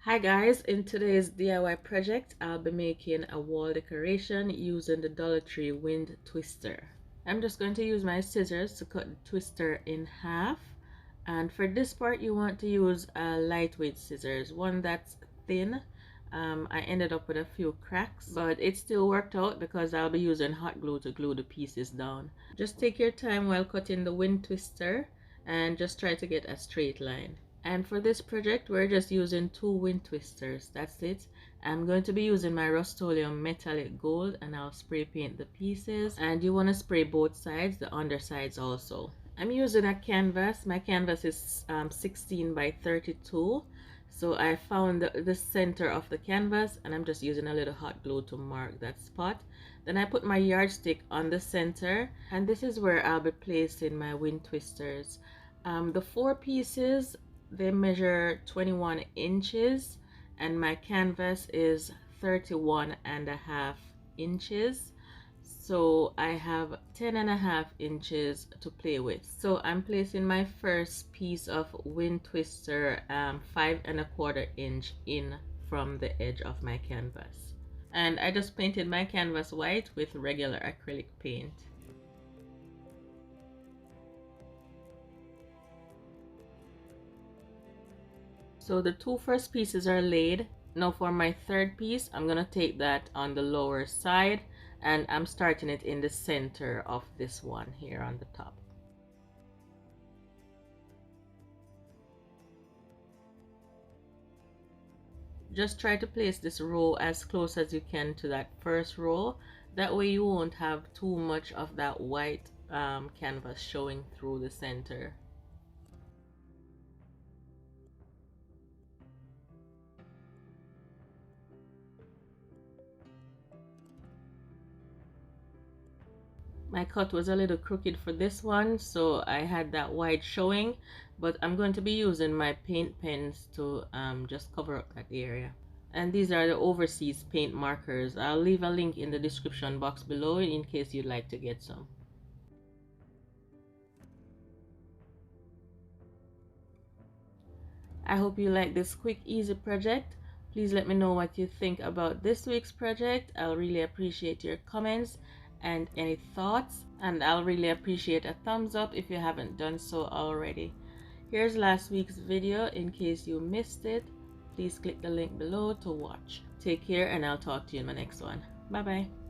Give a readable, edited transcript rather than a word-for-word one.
Hi guys, in today's DIY project, I'll be making a wall decoration using the Dollar Tree wind twister. I'm just going to use my scissors to cut the twister in half. And for this part, you want to use a lightweight scissors, one that's thin. I ended up with a few cracks, but it still worked out because I'll be using hot glue to glue the pieces down. Just take your time while cutting the wind twister and just try to get a straight line. And for this project, we're just using 2 wind twisters. That's it. I'm going to be using my Rust-Oleum metallic gold, and I'll spray paint the pieces. And you want to spray both sides, the undersides also. I'm using a canvas. My canvas is 16 by 32. So I found the center of the canvas, and I'm just using a little hot glue to mark that spot. Then I put my yardstick on the center, and this is where I'll be placing my wind twisters. The 4 pieces, they measure 21 inches, and my canvas is 31.5 inches. So I have 10.5 inches to play with. So I'm placing my first piece of wind twister 5.25 inch in from the edge of my canvas. And I just painted my canvas white with regular acrylic paint. So the 2 first pieces are laid. Now for my third piece, I'm gonna take that on the lower side, and I'm starting it in the center of this one here on the top. Just try to place this row as close as you can to that first row. That way you won't have too much of that white canvas showing through the center. My cut was a little crooked for this one, so I had that white showing, but I'm going to be using my paint pens to just cover up that area. And these are the overseas paint markers. I'll leave a link in the description box below in case you'd like to get some. I hope you like this quick, easy project. Please let me know what you think about this week's project. I'll really appreciate your comments and any thoughts, and I'll really appreciate a thumbs up if you haven't done so already. Here's last week's video in case you missed it. Please click the link below to watch. Take care, and I'll talk to you in my next one. Bye bye.